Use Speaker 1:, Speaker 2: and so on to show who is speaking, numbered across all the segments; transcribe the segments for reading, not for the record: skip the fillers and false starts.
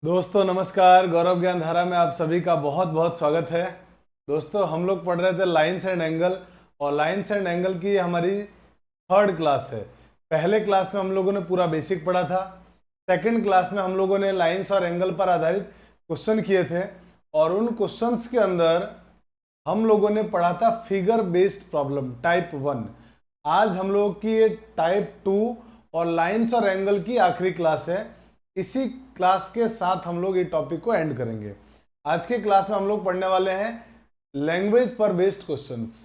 Speaker 1: दोस्तों नमस्कार। गौरव ज्ञान धारा में आप सभी का बहुत बहुत स्वागत है। दोस्तों हम लोग पढ़ रहे थे लाइंस एंड एंगल, और लाइंस एंड एंगल की हमारी थर्ड क्लास है। पहले क्लास में हम लोगों ने पूरा बेसिक पढ़ा था। सेकंड क्लास में हम लोगों ने लाइंस और एंगल पर आधारित क्वेश्चन किए थे, और उन क्वेश्चंस के अंदर हम लोगों ने पढ़ा था फिगर बेस्ड प्रॉब्लम टाइप 1। आज हम लोगों की ये टाइप 2 और लाइंस और एंगल की आखिरी क्लास है। इसी क्लास के साथ हम लोग ये टॉपिक को एंड करेंगे। आज के क्लास में हम लोग पढ़ने वाले हैं लैंग्वेज पर बेस्ड क्वेश्चंस,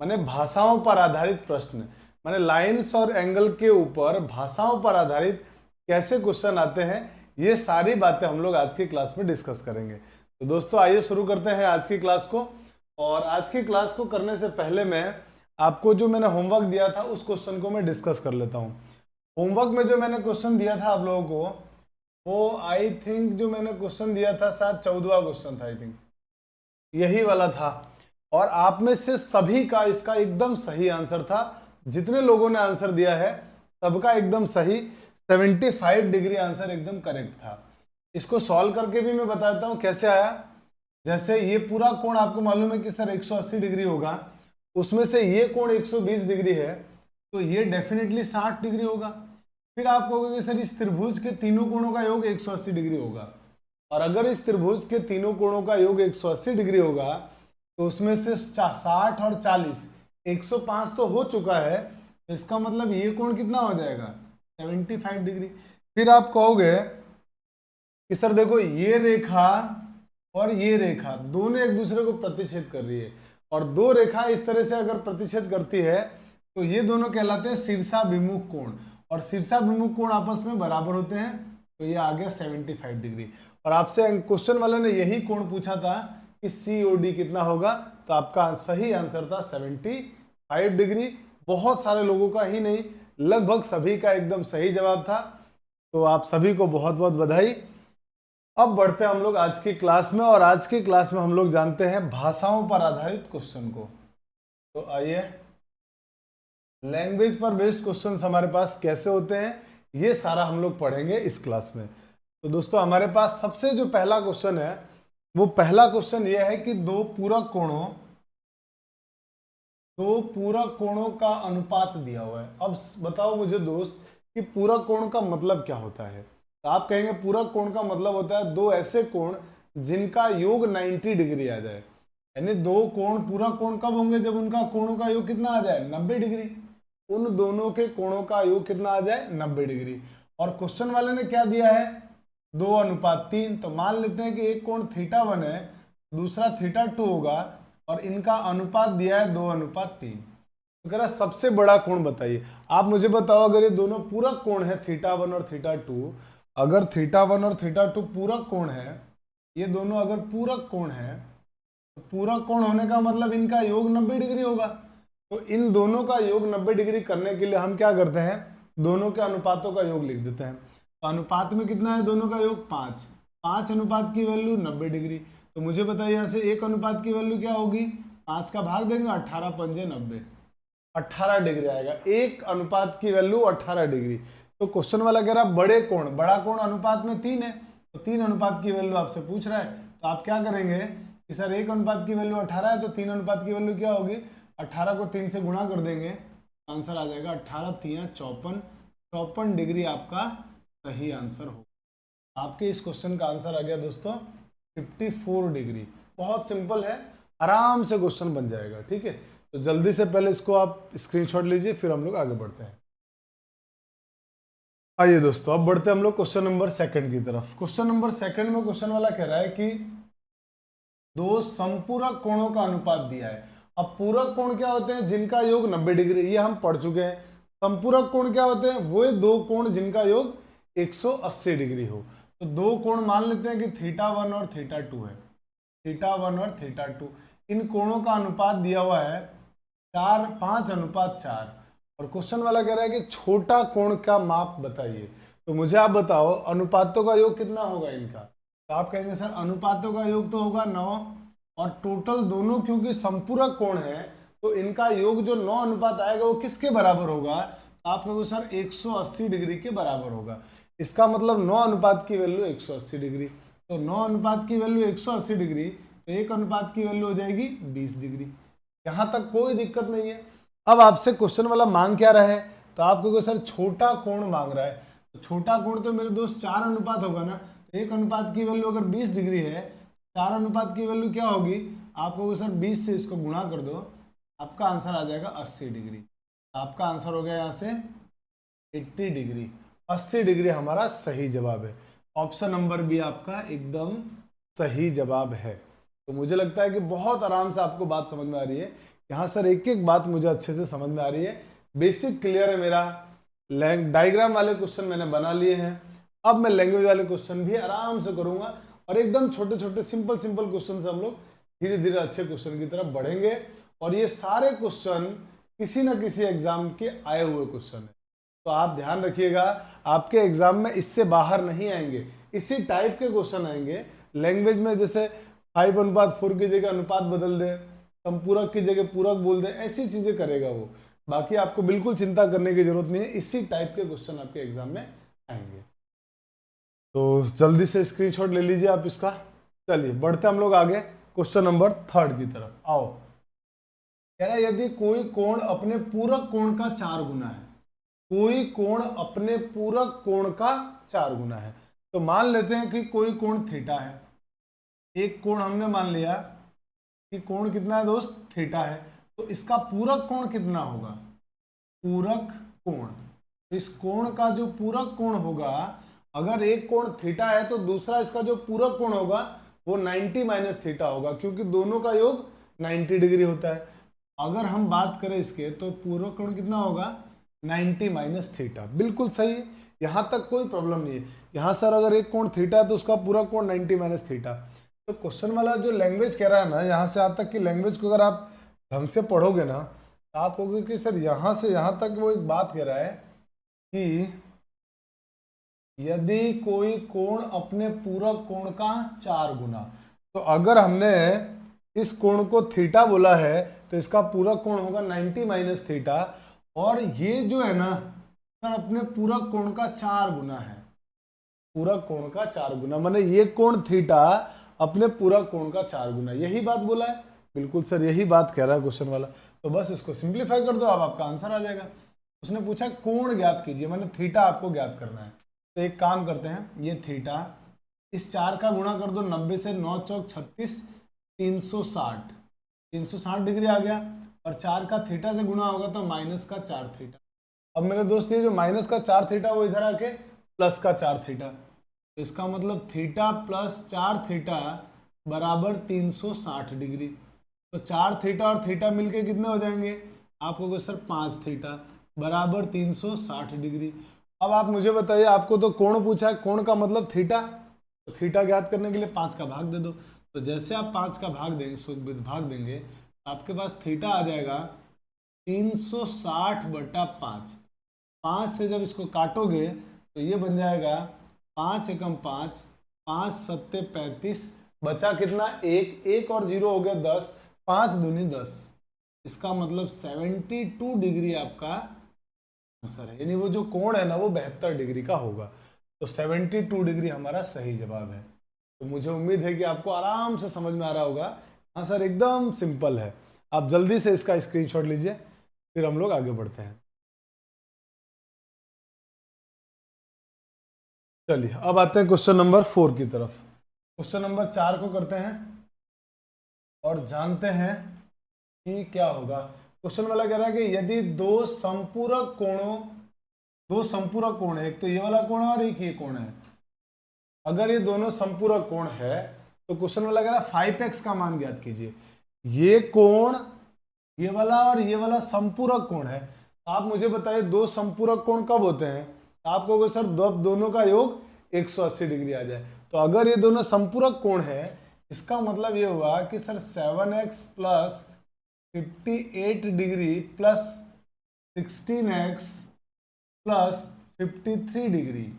Speaker 1: माने भाषाओं पर आधारित प्रश्न। माने लाइंस और एंगल के ऊपर भाषाओं पर आधारित कैसे क्वेश्चन आते हैं, ये सारी बातें हम लोग आज की क्लास में डिस्कस करेंगे। तो दोस्तों आइए शुरू करते हैं आज की क्लास को। और आज की क्लास को करने से पहले मैं आपको जो मैंने होमवर्क दिया था उस क्वेश्चन को मैं डिस्कस कर लेता हूँ। होमवर्क में जो मैंने क्वेश्चन दिया था आप लोगों को, वो आई थिंक जो मैंने क्वेश्चन दिया था शायद 14वां क्वेश्चन था, आई थिंक यही वाला था। और आप में से सभी का इसका एकदम सही आंसर था। जितने लोगों ने आंसर दिया है सबका एकदम सही 75 डिग्री आंसर एकदम करेक्ट था। इसको सॉल्व करके भी मैं बताता हूँ कैसे आया। जैसे ये पूरा कोण आपको मालूम है कि सर 180 डिग्री होगा, उसमें से ये कोण 120 डिग्री है, तो ये डेफिनेटली 60 डिग्री होगा। फिर आप कहोगे कि सर इस त्रिभुज के तीनों कोणों का योग 180 डिग्री होगा, और अगर इस त्रिभुज के तीनों कोणों का योग 180 डिग्री होगा तो उसमें से 60 और 40 105 तो हो चुका है, तो इसका मतलब ये कोण कितना हो जाएगा 75 डिग्री। फिर आप कहोगे कि सर देखो ये रेखा और ये रेखा दोनों एक दूसरे को प्रतिच्छेद कर रही है, और दो रेखा इस तरह से अगर प्रतिच्छेद करती है तो ये दोनों कहलाते हैं शीर्षाभिमुख कोण, और शीर्षाभिमुख कोण आपस में बराबर होते हैं, तो ये आ गया 75 डिग्री। और आपसे क्वेश्चन वाले ने यही कोण पूछा था कि COD कितना होगा, तो आपका सही आंसर था 75 डिग्री। बहुत सारे लोगों का ही नहीं, लगभग सभी का एकदम सही जवाब था, तो आप सभी को बहुत बहुत बधाई। अब बढ़ते हैं हम लोग आज की क्लास में, और आज की क्लास में हम लोग जानते हैं भाषाओं पर आधारित क्वेश्चन को। तो आइए, लैंग्वेज पर बेस्ड क्वेश्चंस हमारे पास कैसे होते हैं ये सारा हम लोग पढ़ेंगे इस क्लास में। तो दोस्तों हमारे पास सबसे जो पहला क्वेश्चन है, वो पहला क्वेश्चन ये है कि दो पूरक कोणों का अनुपात दिया हुआ है। अब बताओ मुझे दोस्त कि पूरक कोण का मतलब क्या होता है। तो आप कहेंगे पूरक कोण का मतलब होता है दो ऐसे कोण जिनका योग 90 डिग्री आ जाए। यानी दो कोण पूरक कोण कब होंगे, जब उनका कोणों का योग कितना आ जाए 90 डिग्री। उन दोनों के कोणों का योग कितना आ जाए 90 डिग्री। और क्वेश्चन वाले ने क्या दिया है 2:3। तो मान लेते हैं कि एक कोण θ1 है, दूसरा θ2 होगा, और इनका अनुपात दिया है 2:3। तो कह रहा सबसे बड़ा कोण बताइए। आप मुझे बताओ, अगर ये दोनों पूरक कोण है θ1 और θ2, अगर θ1 और θ2 पूरक कोण है, ये दोनों अगर पूरक कोण है, तो पूरक कोण होने का मतलब इनका योग 90 डिग्री होगा। तो इन दोनों का योग 90 डिग्री करने के लिए हम क्या करते हैं, दोनों के अनुपातों का योग लिख देते हैं। तो अनुपात में कितना है दोनों का योग 5। 5 अनुपात की वैल्यू 90 डिग्री। तो मुझे बताइए यहाँ से एक अनुपात की वैल्यू क्या होगी, 5 का भाग देंगे 18 पंजे 90, 18 डिग्री आएगा। एक अनुपात की वैल्यू 18 डिग्री। तो क्वेश्चन वाला कह रहा बड़े कोण, बड़ा कोण अनुपात में 3 है, तो 3 अनुपात की वैल्यू आपसे पूछ रहा है। तो आप क्या करेंगे कि सर एक अनुपात की वैल्यू 18 है, तो 3 अनुपात की वैल्यू क्या होगी, 18 को 3 से गुणा कर देंगे, आंसर आ जाएगा 18 3 54। 54 डिग्री आपका सही आंसर होगा। आपके इस क्वेश्चन का आंसर आ गया दोस्तों 54 डिग्री। बहुत सिंपल है, आराम से क्वेश्चन बन जाएगा। ठीक है, तो जल्दी से पहले इसको आप स्क्रीनशॉट लीजिए, फिर हम लोग आगे बढ़ते हैं। आइए दोस्तों, अब बढ़ते हैं हम लोग क्वेश्चन नंबर 2 की तरफ। क्वेश्चन नंबर 2 में क्वेश्चन वाला कह रहा है कि दो समपूरक कोणों का अनुपात दिया है। अब पूरक कोण क्या होते हैं, जिनका योग 90 डिग्री, ये हम पढ़ चुके हैं। संपूरक कोण क्या होते हैं, वो दो कोण जिनका योग 180 डिग्री हो। तो दो कोण मान लेते हैं कि θ1 और θ2 है, θ1 और θ2। इन कोणों का अनुपात दिया हुआ है 5:4। और क्वेश्चन वाला कह रहा है कि छोटा कोण का माप बताइए। तो मुझे आप बताओ अनुपातों का योग कितना होगा इनका। तो आप कहेंगे सर अनुपातों का योग तो होगा 9, और टोटल दोनों क्योंकि संपूरक कोण है, तो इनका योग जो 9 अनुपात आएगा वो किसके बराबर होगा, तो आप कहोगे सर 180 डिग्री के बराबर होगा। इसका मतलब 9 अनुपात की वैल्यू 180 डिग्री। तो 9 अनुपात की वैल्यू 180 डिग्री, तो 1 अनुपात की वैल्यू हो जाएगी 20 डिग्री। यहां तक कोई दिक्कत नहीं है। अब आपसे क्वेश्चन वाला मांग क्या रहा है, तो आपको सर छोटा कोण मांग रहा है। तो छोटा कोण तो मेरे दोस्त 4 अनुपात होगा ना, तो 1 अनुपात की वैल्यू अगर 20 डिग्री है, 4 अनुपात की वैल्यू क्या होगी, आपको सर 20 से इसको गुणा कर दो, आपका आंसर आ जाएगा 80 डिग्री। आपका आंसर हो गया यहाँ से 80 डिग्री। 80 डिग्री हमारा सही जवाब है। ऑप्शन नंबर बी आपका एकदम सही जवाब है। तो मुझे लगता है कि बहुत आराम से आपको बात समझ में आ रही है। यहाँ सर एक एक बात मुझे अच्छे से समझ में आ रही है, बेसिक क्लियर है मेरा। डायग्राम वाले क्वेश्चन मैंने बना लिए हैं, अब मैं लैंग्वेज वाले क्वेश्चन भी आराम से करूंगा और एकदम छोटे छोटे सिंपल सिंपल क्वेश्चन से हम लोग धीरे धीरे अच्छे क्वेश्चन की तरफ बढ़ेंगे। और ये सारे क्वेश्चन किसी ना किसी एग्जाम के आए हुए क्वेश्चन है, तो आप ध्यान रखिएगा, आपके एग्जाम में इससे बाहर नहीं आएंगे, इसी टाइप के क्वेश्चन आएंगे। लैंग्वेज में जैसे 5:4 की जगह अनुपात बदल दे, संपूरक की जगह पूरक बोल दे, ऐसी चीजें करेगा वो। बाकी आपको बिल्कुल चिंता करने की जरूरत नहीं है, इसी टाइप के क्वेश्चन आपके एग्जाम में आएंगे। तो जल्दी से स्क्रीनशॉट ले लीजिए आप इसका। चलिए बढ़ते हम लोग आगे क्वेश्चन नंबर 3 की तरफ। आओ, कह रहा है यदि कोई कोण अपने पूरक कोण का 4 गुना है, कोई कोण अपने पूरक कोण का 4 गुना है। तो मान लेते हैं कि कोई कोण थीटा है, एक कोण हमने मान लिया कि कोण कितना है दोस्त, थीटा है। तो इसका पूरक कोण कितना होगा, पूरक कोण। इस कोण का जो पूरक कोण होगा, अगर एक कोण थीटा है तो दूसरा इसका जो पूरक कोण होगा वो 90 माइनस थीटा होगा, क्योंकि दोनों का योग 90 डिग्री होता है। अगर हम बात करें इसके, तो पूरक कोण कितना होगा, 90 माइनस थीटा। बिल्कुल सही है, यहां तक कोई प्रॉब्लम नहीं है। यहां सर अगर एक कोण थीटा है तो उसका पूरा कोण 90 माइनस थीटा। तो क्वेश्चन वाला जो लैंग्वेज कह रहा है ना, यहां से आज तक की लैंग्वेज को अगर आप ढंग से पढ़ोगे ना, तो आप कहोगे कि सर यहां से यहां तक वो एक बात कह रहा है कि यदि कोई कोण अपने पूरक कोण का 4 गुना, तो अगर हमने इस कोण को थीटा बोला है तो इसका पूरक कोण होगा 90 माइनस थीटा। और ये जो है ना सर अपने पूरक कोण का 4 गुना है, पूरक कोण का 4 गुना, माने ये कोण थीटा अपने पूरक कोण का 4 गुना, यही बात बोला है। बिल्कुल सर यही बात कह रहा है क्वेश्चन वाला। तो बस इसको सिंप्लीफाई कर दो, अब आपका आंसर आ जाएगा। उसने पूछा कोण ज्ञात कीजिए, माने थीटा आपको ज्ञात करना है। तो एक काम करते हैं, ये थीटा, इस 4 का गुणा कर दो 90 से, 9 चौक 36, 360, 360 डिग्री आ गया। और 4 का थीटा से गुणा होगा तो माइनस का 4 थीटा। अब मेरे दोस्त ये जो माइनस का 4 थीटा वो इधर आके प्लस का 4 थीटा, तो इसका मतलब थीटा प्लस 4 थीटा बराबर 360 डिग्री। तो 4 थीटा और थीटा मिलके कितने हो जाएंगे, आपको कहोगे सर 5 थीटा बराबर 360 डिग्री। अब आप मुझे बताइए, आपको तो कोण पूछा है, कोण का मतलब थीटा, तो थीटा ज्ञात करने के लिए 5 का भाग दे दो। तो जैसे आप 5 का भाग देंगे, भाग देंगे, आपके पास थीटा आ जाएगा 360/5। 5 से जब इसको काटोगे तो ये बन जाएगा 5 एकम 5, 5 सत्ते 35, बचा कितना, 1, 1 और 0 हो गया 10, 5 दूनी 10। इसका मतलब 72 डिग्री आपका आंसर है, यानी वो जो कोण है ना वो 72 डिग्री का होगा। तो 72 डिग्री हमारा सही जवाब है। तो मुझे उम्मीद है कि आपको आराम से समझ में आ रहा होगा। हाँ सर एकदम सिंपल है। आप जल्दी से इसका स्क्रीनशॉट लीजिए, फिर हम लोग आगे बढ़ते हैं। चलिए अब आते हैं क्वेश्चन नंबर 4 की तरफ। क्वेश्चन नंबर 4 को करते हैं और जानते हैं कि क्या होगा। क्वेश्चन वाला कह रहा है कि यदि दो संपूरक कोण है, एक तो ये वाला कोण है और एक ये कोण है, अगर ये दोनों संपूरक कोण है तो क्वेश्चन वाला कह रहा है 5x का मान ज्ञात कीजिए। ये कोण, ये वाला और ये वाला संपूरक कोण है। आप मुझे बताइए दो संपूरक कोण कब होते हैं, आप कहोगे सर दोनों का योग 180 डिग्री आ जाए। तो अगर ये दोनों संपूरक कोण है, इसका मतलब ये हुआ कि sir 7x plus 58 degree plus 16x plus 53 degree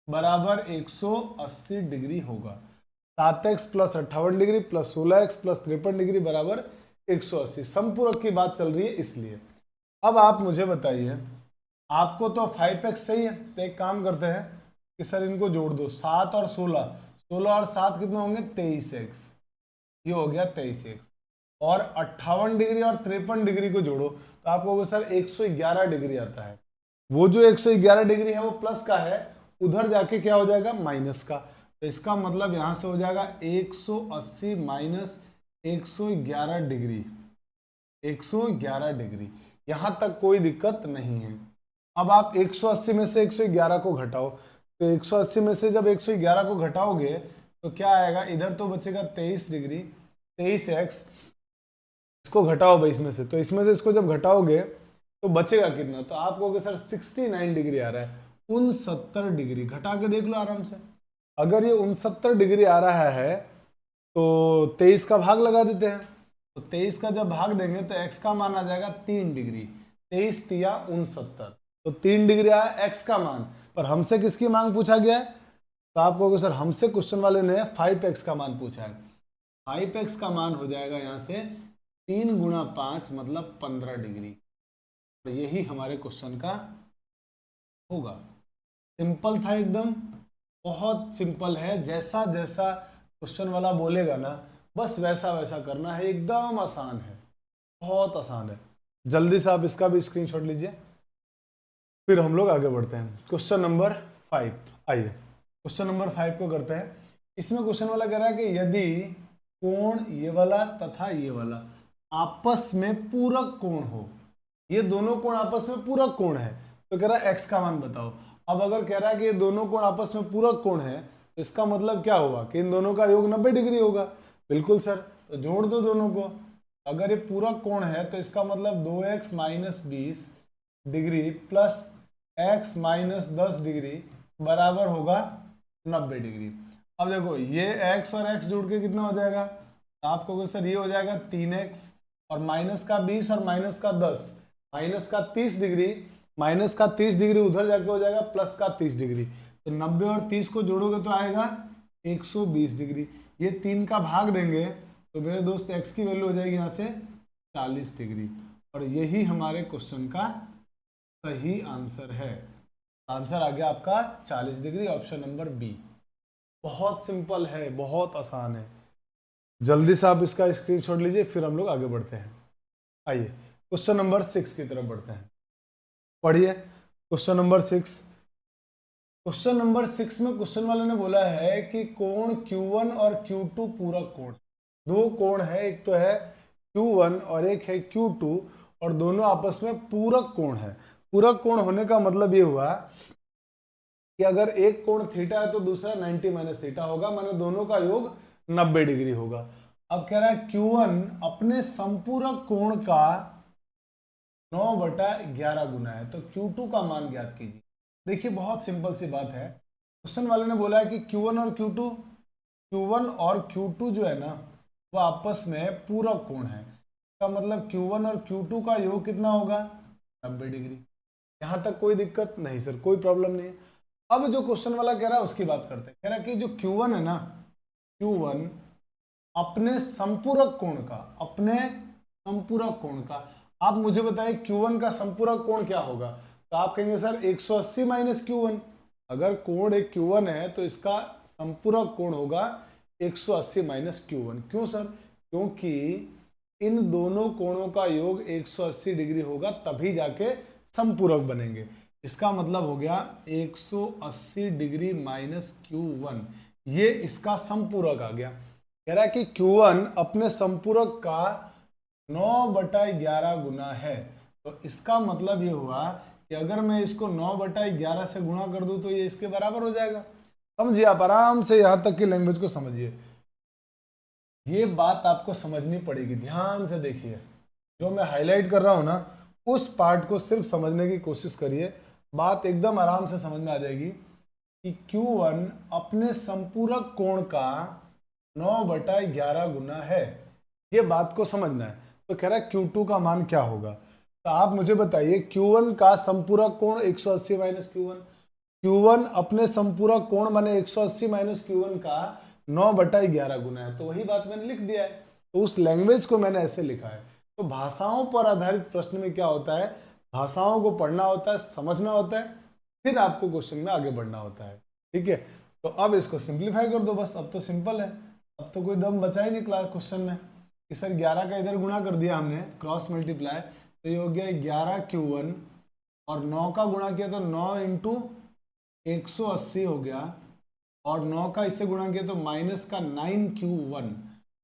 Speaker 1: बराबर 180 डिग्री होगा। 7x plus 58 degree plus 16x plus 53 degree बराबर 180। संपूरक की बात चल रही है इसलिए। अब आप मुझे बताइए, आपको तो 5x सही है, तो एक काम करते हैं कि सर इनको जोड़ दो, 7 और 16, 16 और 7 कितने होंगे 23x, ये हो गया 23x। और 58 डिग्री और 53 डिग्री को जोड़ो तो आप कहोगे सर 111 डिग्री आता है। वो जो 111 डिग्री है वो प्लस का है, उधर जाके क्या हो जाएगा माइनस का। तो इसका मतलब यहां से हो जाएगा 180 माइनस 111 डिग्री, 111 डिग्री। यहां तक कोई दिक्कत नहीं है। अब आप 180 में से 111 को घटाओ, तो 180 में से जब 111 को घटाओगे तो क्या आएगा, इधर तो बचेगा 23 डिग्री, 23x, इसको घटाओ भाई इसमें से, तो इसमें से इसको जब घटाओगे तो बचेगा कितना, तो आप कहोगे सर 69 डिग्री आ रहा है। 69 डिग्री घटा के देख लो आराम से। अगर ये 69 डिग्री आ रहा है तो 23 का भाग लगा देते हैं, तो 23 का जब भाग देंगे तो x का मान आ जाएगा 3 डिग्री, 23 तिया 69, तो 3 डिग्री आया x का मान। पर हमसे किसकी मांग पूछा गया है, तो आप कहोगे सर हमसे क्वेश्चन वाले ने 5x का मान पूछा है। 5x का मान हो जाएगा यहाँ से 3 गुणा 5 मतलब 15 डिग्री। तो यही हमारे क्वेश्चन का होगा। सिंपल था एकदम, बहुत सिंपल है। जैसा जैसा क्वेश्चन वाला बोलेगा ना बस वैसा वैसा करना है, एकदम आसान है, बहुत आसान है। जल्दी से आप इसका भी स्क्रीनशॉट लीजिए, फिर हम लोग आगे बढ़ते हैं। क्वेश्चन नंबर 5, आइए क्वेश्चन नंबर 5 को करते हैं। इसमें क्वेश्चन वाला कह रहा है कि यदि कोण ये वाला तथा ये वाला आपस में पूरक कोण हो, ये दोनों कोण आपस में पूरक कोण है, तो कह रहा है x का मान बताओ। अब अगर कह रहा है कि ये दोनों कोण आपस में पूरक कोण है तो इसका मतलब क्या हुआ कि इन दोनों का योग 90 डिग्री होगा। बिल्कुल सर, तो जोड़ दो दोनों को। अगर ये पूरक कोण है तो इसका मतलब 2x minus 20 degree plus x minus 10 degree बराबर होगा 90 डिग्री। अब देखो ये x और x जोड़ के कितना हो जाएगा, तो आप कहोगे सर ये हो जाएगा 3x और माइनस का 20 और माइनस का 10, माइनस का 30 डिग्री, माइनस का 30 डिग्री उधर जाके हो जाएगा प्लस का 30 डिग्री। तो 90 और 30 को जोड़ोगे तो आएगा 120 डिग्री। ये 3 का भाग देंगे तो मेरे दोस्त x की वैल्यू हो जाएगी यहाँ से 40 डिग्री। और यही हमारे क्वेश्चन का सही आंसर है। आंसर आ गया आपका 40 डिग्री, ऑप्शन नंबर बी। बहुत सिंपल है, बहुत आसान है। जल्दी से आप इसका स्क्रीनशॉट लीजिए, फिर हम लोग आगे बढ़ते हैं। आइए क्वेश्चन नंबर 6 की तरफ बढ़ते हैं। पढ़िए क्वेश्चन नंबर 6। क्वेश्चन नंबर 6 में क्वेश्चन वाले ने बोला है कि कोण Q1 और Q2 पूरक कोण। दो कोण है, एक तो है Q1 और एक है Q2, और दोनों आपस में पूरक कोण है। पूरक कोण होने का मतलब ये हुआ कि अगर एक कोण थीटा है तो दूसरा 90 माइनस थीटा होगा, माने दोनों का योग 90 डिग्री होगा। अब कह रहा है Q1 अपने संपूरक कोण का 9/11 गुना है, तो Q2 का मान ज्ञात कीजिए। देखिए बहुत सिंपल सी बात है। क्वेश्चन वाले ने बोला है कि Q1 और Q2 जो है ना वो आपस में पूरक कोण है। इसका मतलब Q1 और Q2 का योग कितना होगा 90 डिग्री। यहां तक कोई दिक्कत नहीं सर, कोई प्रॉब्लम नहीं है। अब जो क्वेश्चन वाला कह रहा है उसकी बात करते हैं। कह रहा है कि जो Q1 है ना, Q1 अपने संपूरक कोण का, अपने संपूरक कोण का, आप मुझे बताइए Q1 का संपूरक कोण क्या होगा, तो आप कहेंगे सर 180 माइनस Q1। अगर कोण एक Q1 है तो इसका संपूरक कोण होगा 180 माइनस Q1। क्यों सर, क्योंकि इन दोनों कोणों का योग 180 डिग्री होगा तभी जाके संपूरक बनेंगे। इसका मतलब हो गया 180 डिग्री माइनस Q1, ये इसका संपूरक आ गया। कह रहा है कि Q1 अपने संपूरक का 9/11 गुना है, तो इसका मतलब ये हुआ कि अगर मैं इसको 9/11 से गुणा कर दूं तो ये इसके बराबर हो जाएगा। समझिए आप आराम से, यहां तक की लैंग्वेज को समझिए। ये बात आपको समझनी पड़ेगी, ध्यान से देखिए। जो मैं हाईलाइट कर रहा हूं ना उस पार्ट को सिर्फ समझने की कोशिश करिए, बात एकदम आराम से समझ में आ जाएगी कि Q1 अपने संपूरक कोण का 9/11 गुना है, ये बात को समझना है। तो कह रहा है Q2 का मान क्या होगा, तो आप मुझे बताइए Q1 का संपूरक कोण 180 माइनस Q1, Q1 अपने संपूरक कोण माने 180 माइनस Q1 का 9/11 गुना है, तो वही बात मैंने लिख दिया है। तो उस लैंग्वेज को मैंने ऐसे लिखा है। तो भाषाओं पर आधारित प्रश्न में क्या होता है, भाषाओं को पढ़ना होता है, समझना होता है, फिर आपको क्वेश्चन में आगे बढ़ना होता है। ठीक है, तो अब इसको सिंप्लीफाई कर दो बस, अब तो सिंपल है, अब तो कोई दम बचा ही नहीं क्लास क्वेश्चन में कि सर 11 का इधर गुणा कर दिया हमने क्रॉस मल्टीप्लाई, तो ये हो गया 11Q1 और 9 का गुणा किया तो 9 इंटू 180 हो गया, और 9 का इससे गुणा किया तो माइनस का 9Q1।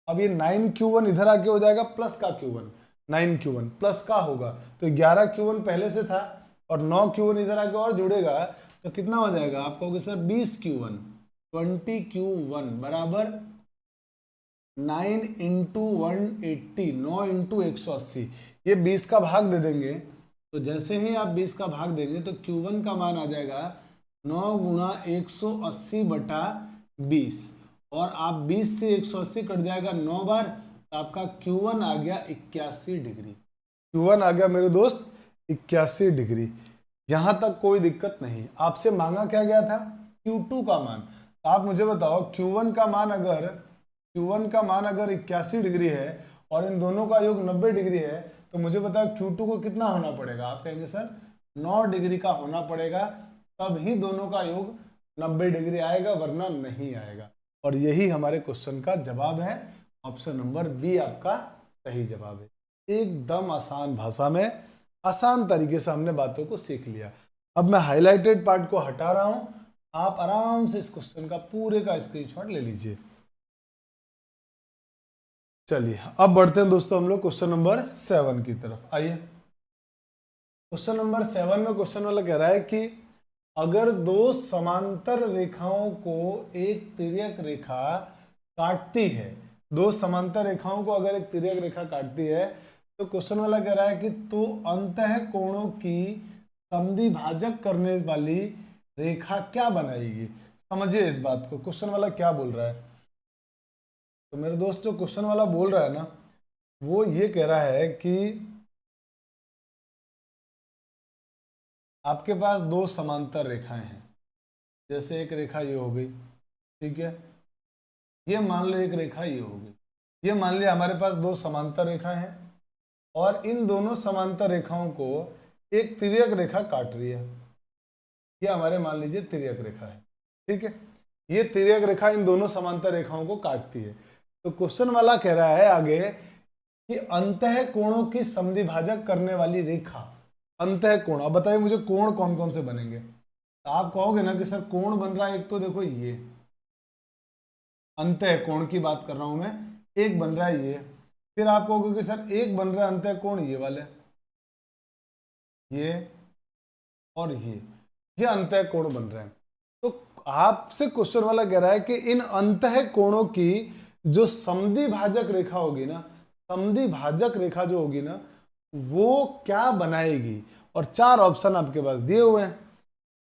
Speaker 1: अब ये 9Q1 इधर आके हो जाएगा प्लस का Q1, 9Q1 प्लस का होगा, तो 11Q1 पहले से था और 9Q1 इधर आके और जुड़ेगा तो कितना हो जाएगा, आप कहोगे सर 20Q1, 20Q1 बराबर 9 इंटू 180, 9 इंटू 180, ये 20 का भाग दे देंगे, तो जैसे ही आप 20 का भाग देंगे तो Q1 का मान आ जाएगा 9 गुणा 180 बटा 20, और आप 20 से 180 कट जाएगा 9 बार, तो आपका Q1 आ गया 81 डिग्री। Q1 आ गया मेरे दोस्त 81 डिग्री। यहां तक कोई दिक्कत नहीं। आपसे मांगा क्या गया था, Q2 का मान। तो आप मुझे बताओ Q1 का मान अगर 81 डिग्री है और इन दोनों का योग 90 डिग्री है, तो मुझे बताओ Q2 को कितना होना पड़ेगा। आप कहेंगे सर 9 डिग्री का होना पड़ेगा, तब ही दोनों का योग 90 डिग्री आएगा, वरना नहीं आएगा। और यही हमारे क्वेश्चन का जवाब है। ऑप्शन नंबर बी आपका सही जवाब है। एकदम आसान भाषा में, आसान तरीके से हमने बातों को सीख लिया। अब मैं हाईलाइटेड पार्ट को हटा रहा हूं, आप आराम से इस क्वेश्चन का पूरे का स्क्रीनशॉट ले लीजिए। चलिए अब बढ़ते हैं दोस्तों हम लोग क्वेश्चन नंबर 7 की तरफ। आइए, क्वेश्चन नंबर 7 में क्वेश्चन वाला कह रहा है कि अगर दो समांतर रेखाओं को एक तिर्यक रेखा काटती है, दो समांतर रेखाओं को अगर एक तिर्यक रेखा काटती है, तो क्वेश्चन वाला कह रहा है कि तो अंतः कोणों की समद्विभाजक करने वाली रेखा क्या बनाएगी। समझिए इस बात को, क्वेश्चन वाला क्या बोल रहा है। तो मेरे दोस्त जो क्वेश्चन वाला बोल रहा है ना, वो ये कह रहा है कि आपके पास दो समांतर रेखाएं हैं, जैसे एक रेखा ये हो गई, ठीक है, ये मान लो एक रेखा ये हो गई, ये मान लिया हमारे पास दो समांतर रेखाएं हैं, और इन दोनों समांतर रेखाओं को एक तिर्यक रेखा काट रही है। ये हमारे मान लीजिए तिर्यक रेखा है, ठीक है, ये तिर्यक रेखा इन दोनों समांतर रेखाओं को काटती है। तो क्वेश्चन वाला कह रहा है आगे कि अंतः कोणों की समद्विभाजक करने वाली रेखा, अंतः कोण। अब बताइए मुझे कोण कौन कौन से बनेंगे। तो आप कहोगे ना कि सर कोण बन रहा है एक, तो देखो ये अंतः कोण की बात कर रहा हूं मैं, एक बन रहा है ये, फिर आप कहोगे कि सर एक बन रहा है अंतः कोण ये वाले, ये और ये अंतः कोण बन रहे हैं। तो आपसे क्वेश्चन वाला कह रहा है कि इन अंतः कोणों की जो समद्विभाजक रेखा होगी ना, समद्विभाजक रेखा जो होगी ना, वो क्या बनाएगी, और चार ऑप्शन आपके पास दिए हुए हैं।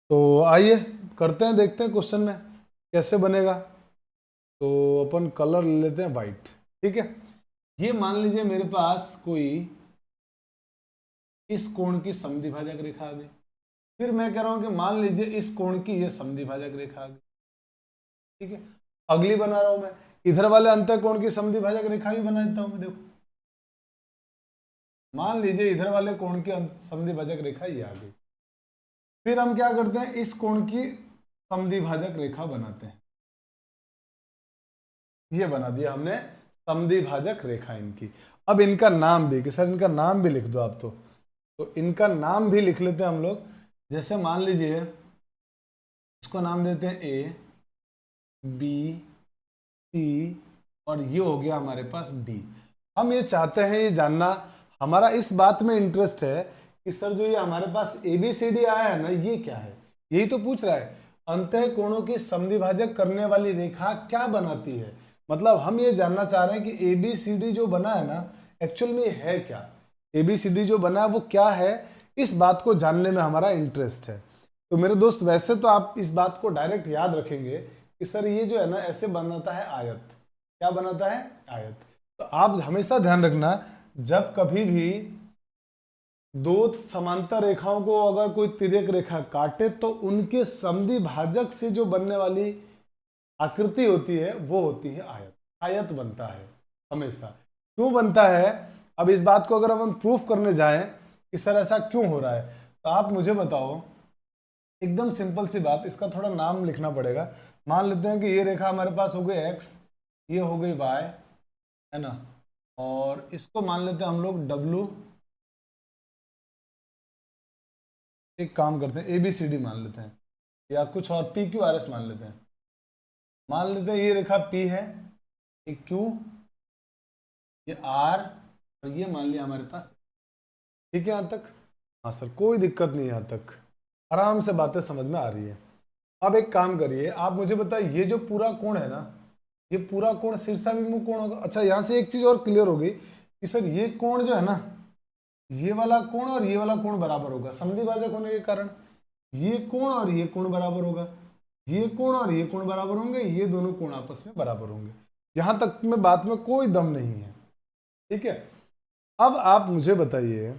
Speaker 1: तो आइए करते हैं, देखते हैं क्वेश्चन में कैसे बनेगा। तो अपन कलर ले लेते हैं व्हाइट, ठीक है। ये मान लीजिए मेरे पास कोई इस कोण की समद्विभाजक रेखा आ गई, फिर मैं कह रहा हूं कि मान लीजिए इस कोण की ये समद्विभाजक रेखा आ गई, ठीक है। अगली बना रहा हूं मैं, इधर वाले अंतः कोण की समद्विभाजक रेखा भी बना देता हूं मैं। देखो मान लीजिए इधर वाले कोण की समद्विभाजक रेखा ये आ गई, फिर हम क्या करते हैं, इस कोण की समद्विभाजक रेखा बनाते हैं। ये बना दिया हमने समद्विभाजक रेखा इनकी। अब इनका नाम भी, कि सर इनका नाम भी लिख दो आप, तो इनका नाम भी लिख लेते हैं हम लोग। जैसे मान लीजिए इसको नाम देते हैं ए, बी, सी, और ये हो गया हमारे पास डी। हम ये चाहते हैं ये जानना, हमारा इस बात में इंटरेस्ट है कि सर जो ये हमारे पास ए बी सी डी आया है ना, ये क्या है, यही तो पूछ रहा है। अंतः कोणों की समद्विभाजक करने वाली रेखा क्या बनाती है, मतलब हम ये जानना चाह रहे हैं कि ए बी सी डी जो बना है ना, एक्चुअल में है क्या, ए बी सी डी जो बना है वो क्या है, इस बात को जानने में हमारा इंटरेस्ट है। तो मेरे दोस्त वैसे तो आप इस बात को डायरेक्ट याद रखेंगे कि सर ये जो है ना ऐसे बनाता है आयत। क्या बनाता है, आयत। तो आप हमेशा ध्यान रखना, जब कभी भी दो समांतर रेखाओं को अगर कोई तिर्यक रेखा काटे, तो उनके समद्विभाजक से जो बनने वाली आकृति होती है वो होती है आयत। आयत बनता है हमेशा। क्यों बनता है, अब इस बात को अगर हम प्रूफ करने जाएं कि सर ऐसा क्यों हो रहा है, तो आप मुझे बताओ एकदम सिंपल सी बात, इसका थोड़ा नाम लिखना पड़ेगा। मान लेते हैं कि ये रेखा हमारे पास हो गई एक्स, ये हो गई वाई, है ना, और इसको मान लेते हैं हम लोग डब्लू। एक काम करते हैं, ए बी सी डी मान लेते हैं, या कुछ और पी क्यू आर एस मान लेते हैं। मान लेते हैं ये रेखा पी है, ये क्यू, ये आर, और ये मान लिया हमारे पास। ठीक है यहाँ तक? हाँ सर, कोई दिक्कत नहीं यहाँ तक, आराम से बातें समझ में आ रही है। अब एक काम करिए, आप मुझे बताइए, ये जो पूरा कोण है ना, ये पूरा कोण शीर्षाभिमुख कोण होगा। अच्छा, यहाँ से एक चीज और क्लियर होगी कि सर ये कोण जो है ना, ये वाला कोण और ये वाला कोण बराबर होगा, समद्विभाजक होने के कारण। ये कोण और ये कोण बराबर होगा, ये कोण और ये कोण बराबर होंगे, ये दोनों कोण आपस में बराबर होंगे। यहां तक में बात में कोई दम नहीं है। ठीक है, अब आप मुझे बताइए,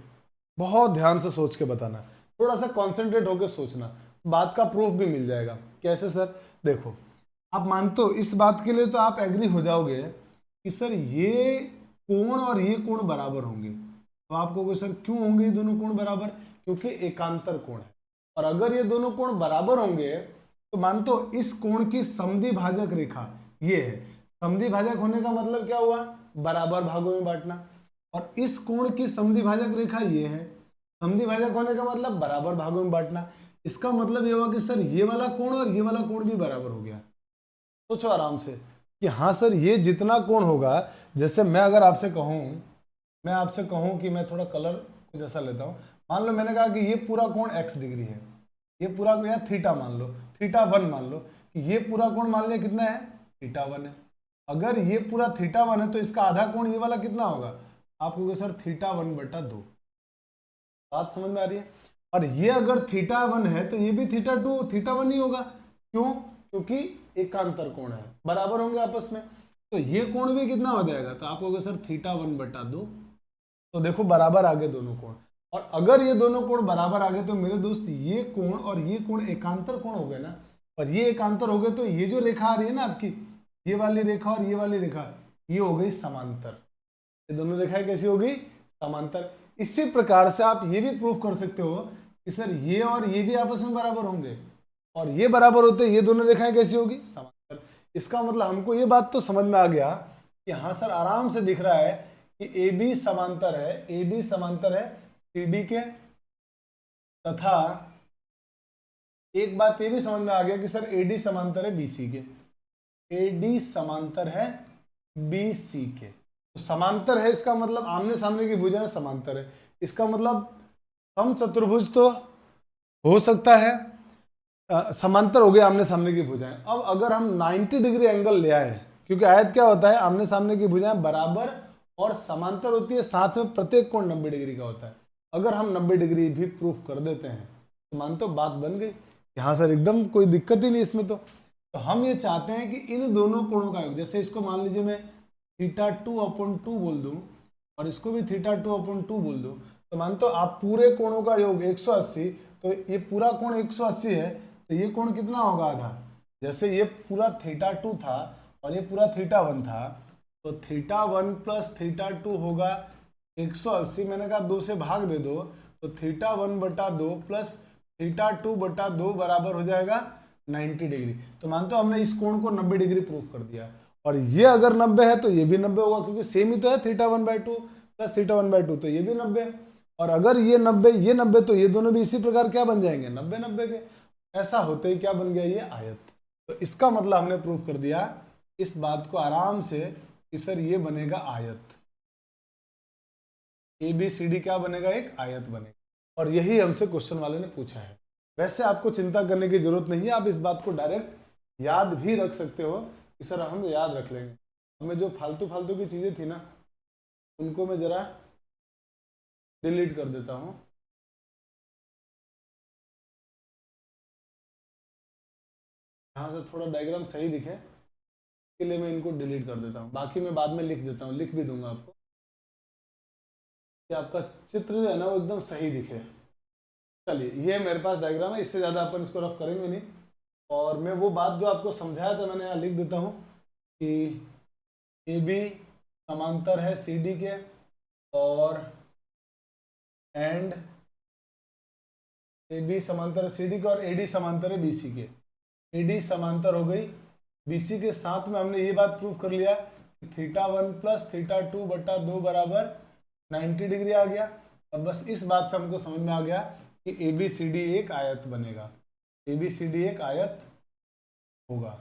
Speaker 1: बहुत ध्यान से सोच के बताना, थोड़ा सा कॉन्सेंट्रेट होकर सोचना, बात का प्रूफ भी मिल जाएगा। कैसे सर? देखो, आप मानते हो इस बात के लिए, तो आप एग्री हो जाओगे कि सर ये कोण और ये कोण बराबर होंगे। तो आप कहोगे सर क्यों होंगे ये दोनों कोण बराबर? क्योंकि एकांतर कोण है, और अगर ये दोनों कोण बराबर होंगे तो मानते हो इस कोण की समद्विभाजक रेखा ये है। समद्विभाजक होने का मतलब क्या हुआ? बराबर भागों में बांटना। और इस कोण की समद्विभाजक रेखा ये है, समद्विभाजक होने का मतलब बराबर भागों में बांटना। इसका मतलब ये हुआ कि सर ये वाला कोण और ये वाला कोण भी बराबर हो गया। सोचो आराम से कि हाँ सर, ये जितना कोण होगा, जैसे मैं अगर आपसे कहूं, मैं आपसे कहूं कि मैं थोड़ा कलर कुछ ऐसा लेता हूं, मान लो मैंने कहा कि ये पूरा कोण x डिग्री है, ये पूरा या थीटा मान लो, थीटा 1 मान लो, कि ये पूरा कोण मान लिया कितना है? थीटा 1 है। अगर ये पूरा थीटा 1 है तो इसका आधा कोण ये वाला कितना होगा? आप कहोगे सर थीटा 1/2। बात समझ में आ रही है? और ये अगर थीटा 1 है तो ये भी थीटा 2 थीटा 1 ही होगा। क्यों? क्योंकि एकांतर कोण है, बराबर होंगे आपस में। तो ये कोण भी कितना हो जाएगा? तो आप कहोगे सर थीटा 1/2। तो देखो बराबर आ गए दोनों कोण। और अगर ये दोनों कोण बराबर आ गए तो मेरे दोस्त ये कोण और ये कोण एकांतर कोण हो गए ना। और ये एकांतर हो गए तो ये जो रेखा आ रही है ना आपकी, ये वाली रेखा और ये वाली रेखा, ये हो गई समांतर। ये दोनों रेखाएं कैसी हो गई? समांतर। इसी प्रकार से आप ये भी प्रूफ कर सकते हो कि सर ये और ये भी आपस में बराबर होंगे, और ये बराबर होते ये दोनों रेखाएं कैसी होगी? समांतर। इसका मतलब हमको ये बात तो समझ में आ गया कि हाँ सर, आराम से दिख रहा है कि ए बी समांतर है, ए बी समांतर है सी डी के, तथा एक बात ये भी समझ में आ गया कि सर ए डी समांतर है बी सी के, ए डी समांतर है बी सी के। तो समांतर है, इसका मतलब आमने सामने की भुजाएं समांतर है, इसका मतलब समचतुर्भुज तो हो सकता है, समांतर हो गए आमने सामने की भुजाएं। अब अगर हम 90 डिग्री एंगल ले आए, क्योंकि आयत क्या होता है? आमने सामने की भुजाएं बराबर और समांतर होती है, साथ में प्रत्येक कोण 90 डिग्री का होता है। अगर हम 90 डिग्री भी प्रूफ कर देते हैं तो मान तो बात बन गई। हाँ सर, एकदम कोई दिक्कत ही नहीं इसमें। तो हम ये चाहते हैं कि इन दोनों कोणों का योग, जैसे इसको मान लीजिए मैं थीटा 2/2 बोल दूं, और इसको भी थीटा 2/2 बोल दूं, तो मानते हो आप पूरे कोणों का योग 180, तो ये पूरा कोण 180 है, तो ये कोण कितना होगा? आधा। जैसे ये पूरा थीटा 2 था और ये पूरा थीटा 1 था, तो थीटा 1 प्लस थीटा 2 होगा 180। मैंने कहा 2 से भाग दे दो, तो थीटा 1/2 प्लस थीटा 2/2 बराबर हो जाएगा 90 डिग्री। तो मानते हो हमने इस कोण को 90 डिग्री प्रूफ कर दिया। और ये अगर 90 है तो ये भी 90 होगा, क्योंकि सेम ही तो है, थीटा 1/2 प्लस थीटा 1/2, तो ये भी 90 है। और अगर ये 90 ये 90, तो ये दोनों भी इसी प्रकार क्या बन जाएंगे? 90-90 के। ऐसा होते ही क्या बन गया? ये आयत। तो इसका मतलब हमने प्रूफ कर दिया इस बात को आराम से कि सर ये बनेगा आयत, ए बी सी डी क्या बनेगा? एक आयत बनेगा। और यही हमसे क्वेश्चन वाले ने पूछा है। वैसे आपको चिंता करने की जरूरत नहीं है, आप इस बात को डायरेक्ट याद भी रख सकते हो कि सर हम याद रख लेंगे। हमें जो फालतू फालतू की चीजें थी ना, उनको मैं जरा डिलीट कर देता हूं। यहाँ से थोड़ा डायग्राम सही दिखे के लिए मैं इनको डिलीट कर देता हूँ, बाकी मैं बाद में लिख देता हूँ, लिख भी दूंगा आपको कि आपका चित्र जो है ना वो एकदम सही दिखे। चलिए, ये मेरे पास डायग्राम है, इससे ज़्यादा अपन इसको रफ करेंगे नहीं। और मैं वो बात जो आपको समझाया था मैंने यहाँ लिख देता हूँ कि ए बी समांतर है सी डी के, और एंड ए बी समांतर है सी डी के और ए डी समांतर है बी सी के। ए डी समांतर हो गई बी सी के, साथ में हमने ये बात प्रूव कर लिया कि θ1 प्लस θ2 बटा 2 बराबर 90 डिग्री आ गया। अब बस इस बात से हमको समझ में आ गया कि ए बी सी डी एक आयत बनेगा, ए बी सी डी एक आयत होगा।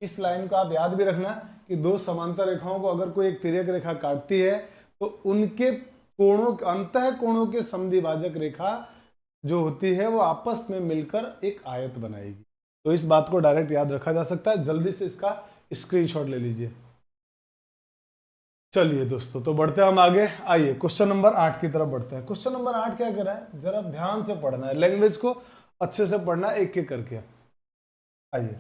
Speaker 1: इस लाइन को आप याद भी रखना कि दो समांतर रेखाओं को अगर कोई एक तिर्यक रेखा काटती है तो उनके कोणों, अंतः कोणों के समद्विभाजक रेखा जो होती है वो आपस में मिलकर एक आयत बनाएगी। तो इस बात को डायरेक्ट याद रखा जा सकता है। जल्दी से इसका स्क्रीनशॉट ले लीजिए। चलिए दोस्तों, तो बढ़ते हैं हम आगे। आइए क्वेश्चन नंबर 8 की तरफ बढ़ते हैं। क्वेश्चन नंबर 8 क्या कह रहा है, जरा ध्यान से पढ़ना है, लैंग्वेज को अच्छे से पढ़ना है, एक एक करके। आइए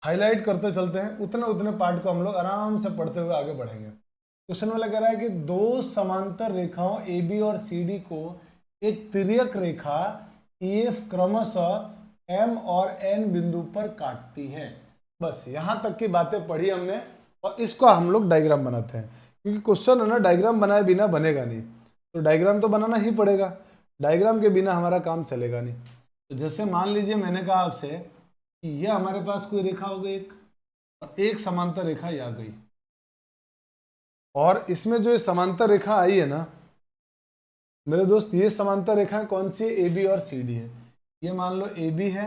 Speaker 1: हाईलाइट करते चलते हैं, उतने उतने पार्ट को हम लोग आराम से पढ़ते हुए आगे बढ़ेंगे। क्वेश्चन वाला कह रहा है कि दो समांतर रेखाओं ए बी और सी डी को एक तिर्यक रेखा EF क्रमशः M और N बिंदु पर काटती है। बस यहां तक की बातें पढ़ी हमने और इसको हम लोग डायग्राम बनाते हैं, क्योंकि क्वेश्चन है ना, डायग्राम बनाए बिना बनेगा नहीं, तो डायग्राम तो बनाना ही पड़ेगा, डायग्राम के बिना हमारा काम चलेगा नहीं। तो जैसे मान लीजिए मैंने कहा आपसे कि ये हमारे पास कोई रेखा हो गई एक, और एक समांतर रेखा ये आ गई, और इसमें जो ये समांतर रेखा आई है ना मेरे दोस्त, ये समांतर रेखा कौन सी है, ए बी और सी डी है। ये मान लो ए बी है,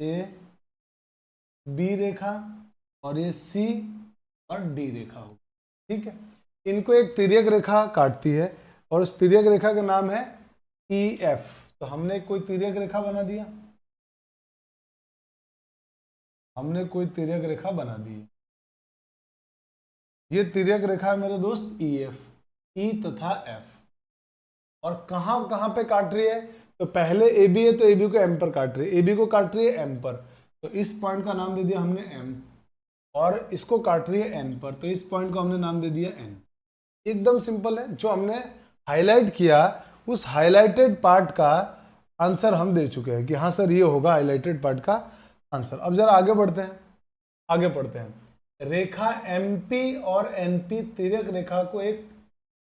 Speaker 1: ए बी रेखा, और ये सी और डी रेखा होगी, ठीक है। इनको एक तिर्यक रेखा काटती है और उस तिर्यक रेखा का नाम है EF। तो हमने कोई तिर्यक रेखा बना दिया, हमने कोई तिर्यक रेखा बना दी है। ये तिर्यक रेखा है मेरे दोस्त EF, E तथा F। और कहां कहां पे काट रही है, तो पहले AB है तो AB को M पर काट रही है, AB को काट रही है M पर, तो इस पॉइंट का नाम दे दिया हमने M, और इसको काट रही है N पर, तो इस पॉइंट को हमने नाम दे दिया N। एकदम सिंपल है। जो हमने हाईलाइट किया उस हाईलाइटेड पार्ट का आंसर हम दे चुके हैं कि हाँ सर ये होगा हाईलाइटेड पार्ट का आंसर। अब जरा आगे बढ़ते हैं, आगे पढ़ते हैं। रेखा MP और NP तिर्यक रेखा को एक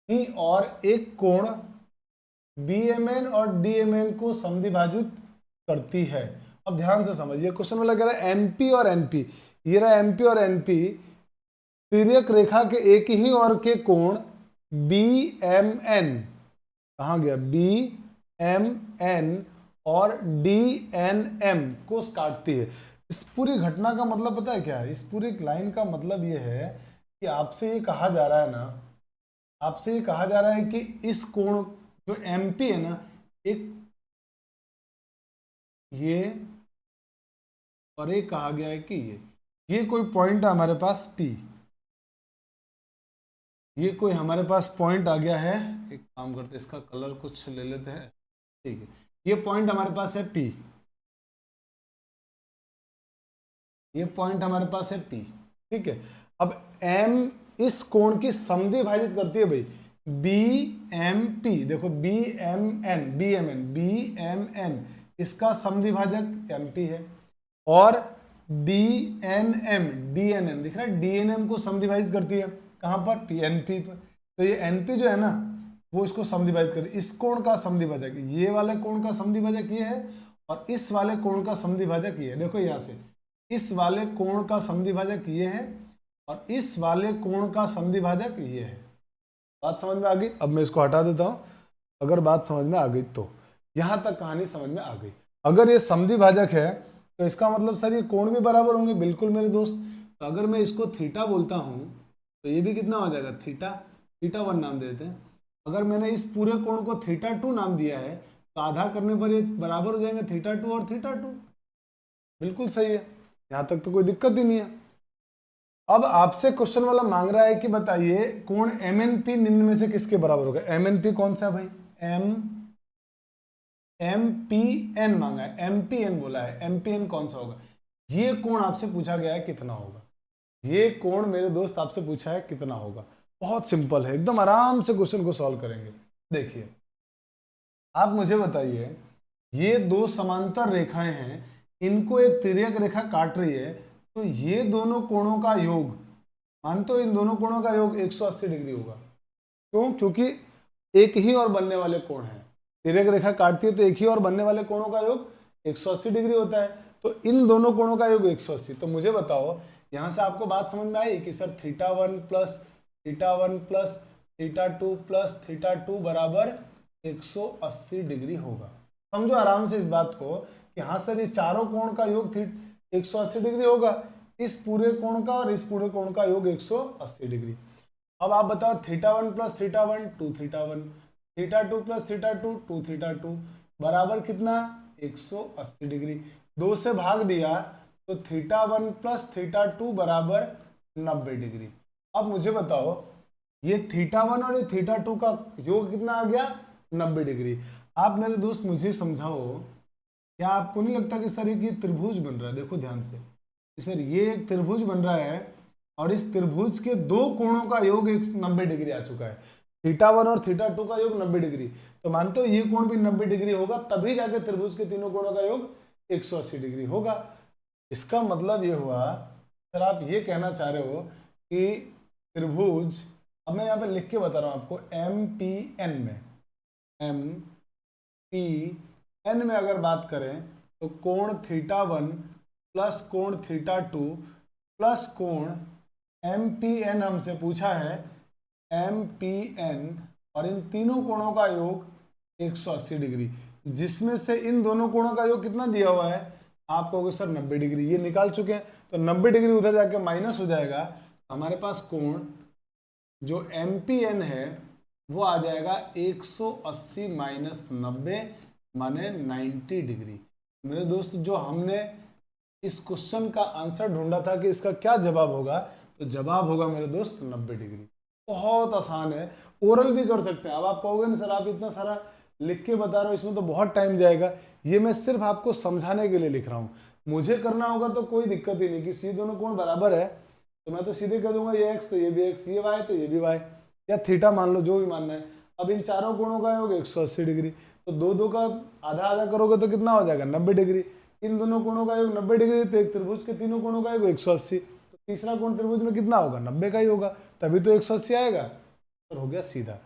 Speaker 1: ही और एक कोण BMN और DMN को समद्विभाजित करती है। अब ध्यान से समझिए, क्वेश्चन में लग रहा है MP और NP, ये रहा MP और NP तिर्यक रेखा के एक ही और के कोण BMN, कहाँ गया, BMN और DNM को काटती है। इस पूरी घटना का मतलब पता है क्या है, इस पूरी लाइन का मतलब ये है कि आपसे ये कहा जा रहा है ना, आपसे ये कहा जा रहा है कि इस कोण जो MP है ना, एक ये और एक कहा गया है कि ये कोई पॉइंट है हमारे पास P, ये कोई हमारे पास पॉइंट आ गया है। एक काम करते हैं, इसका कलर कुछ ले लेते हैं, ठीक है। ये पॉइंट हमारे पास है P, ये पॉइंट हमारे पास है P, ठीक है। अब M इस कोण की समद्विभाजित करती है भाई, BMP, देखो BMN इसका समद्विभाजक MP है, और DNM दिख रहा है, DNM को समद्विभाजित करती है कहां पर, NP पर। तो ये NP जो है ना वो इसको समद्विभाजित कर, इस कोण का समद्विभाजक, ये वाले कोण का समद्विभाजक ये है, और इस वाले कोण का समद्विभाजक ये है। देखो यहां से इस वाले कोण का समद्विभाजक ये है और इस वाले कोण का समद्विभाजक ये है। बात समझ में आ गई? अब मैं इसको हटा देता हूं, अगर बात समझ में आ गई तो। यहां तक कहानी समझ में आ गई। अगर ये समद्विभाजक है तो इसका मतलब सर ये कोण भी बराबर होंगे, बिल्कुल मेरे दोस्त। तो अगर मैं इसको थीटा बोलता हूं तो ये भी कितना हो जाएगा, θ1 नाम देते हैं। अगर मैंने इस पूरे कोण को θ2 नाम दिया है तो आधा करने पर ये बराबर हो जाएंगे θ2 और θ2। बिल्कुल सही है, यहां तक तो कोई दिक्कत ही नहीं है। अब आपसे क्वेश्चन वाला मांग रहा है कि बताइए कोण MNP निम्न में से किसके बराबर होगा। MNP कौन सा है भाई, MPN मांगा है, MPN बोला है, MPN कौन सा होगा। ये कोण आपसे पूछा गया है कितना होगा, ये कोण मेरे दोस्त आपसे पूछा है कितना होगा। बहुत सिंपल है, एकदम आराम से क्वेश्चन को सॉल्व करेंगे। देखिए आप मुझे बताइए, ये दो समांतर रेखाएं हैं, इनको एक तिर्यक रेखा काट रही है, तो ये दोनों कोणों का योग, मानते हो इन दोनों कोणों का योग 180 डिग्री होगा। क्यों? क्योंकि एक ही और बनने वाले कोण हैं। तिर्यक रेखा काटती है तो एक ही और बनने वाले कोणों का योग 180 डिग्री होता है। तो इन दोनों कोणों का योग 180। तो मुझे बताओ, यहां से आपको बात समझ में आई कि सर θ1 प्लस θ1 प्लस θ2 प्लस θ2 बराबर 180 डिग्री होगा। समझो आराम से इस बात को कि हाँ सर, ये चारों कोण का योग 180 डिग्री होगा। इस पूरे कोण का और इस पूरे कोण का योग 180 डिग्री। अब आप बताओ, θ1 प्लस θ1 2θ1, θ2 प्लस θ2 2θ2 बराबर कितना? 180 डिग्री। 2 से भाग दिया तो θ1 प्लस θ2 बराबर 90 डिग्री। अब मुझे बताओ, ये θ1 और ये θ2 का योग कितना आ गया? 90 डिग्री। आप मेरे दोस्त मुझे समझाओ, क्या आपको नहीं लगता कि सर ये त्रिभुज बन रहा है? देखो ध्यान से, सर ये एक त्रिभुज बन रहा है और इस त्रिभुज के दो कोणों का योग 90 डिग्री आ चुका है। θ1 और θ2 का योग 90 डिग्री। तो मानते हो ये कोण भी 90 डिग्री होगा, तभी जाके त्रिभुज के तीनों कोणों का योग 180 डिग्री होगा। इसका मतलब ये हुआ, सर आप ये कहना चाह रहे हो कि त्रिभुज, अब मैं यहाँ पे लिख के बता रहा हूँ आपको, MPN में अगर बात करें तो कोण θ1 प्लस कोण θ2 प्लस कोण MPN हमसे पूछा है, MPN, और इन तीनों कोणों का योग 180 डिग्री, जिसमें से इन दोनों कोणों का योग कितना दिया हुआ है? आप कहोगे सर 90 डिग्री, ये निकाल चुके हैं। तो 90 डिग्री उधर जाके माइनस हो जाएगा, हमारे पास कोण जो MPN है वो आ जाएगा 180 माइनस 90 माने 90 डिग्री। मेरे दोस्त, जो हमने इस क्वेश्चन का आंसर ढूंढा था कि इसका क्या जवाब होगा, तो जवाब होगा मेरे दोस्त 90 डिग्री। बहुत आसान है, ओरल भी कर सकते हैं। अब आप कहोगे ना सर आप इतना सारा लिख के बता रहे हो, इसमें तो बहुत टाइम जाएगा। ये मैं सिर्फ आपको समझाने के लिए लिख रहा हूँ। मुझे करना होगा तो कोई दिक्कत ही नहीं कि सी दोनों कोण बराबर है, तो मैं तो सीधे कह दूंगा ये x तो ये भी x, ये y तो ये भी y, या थीटा मान लो, जो भी मानना है। अब इन चारों कोणों का योग 180 डिग्री, तो दो दो का आधा आधा करोगे तो कितना हो जाएगा? 90 डिग्री। इन दोनों कोणों का योग 90 डिग्री, तो एक त्रिभुज के तीनों कोणों का योग 180, तो तीसरा कोण त्रिभुज में कितना होगा? 90 का ही होगा, तभी तो 180 आएगा। तो हो गया सीधा।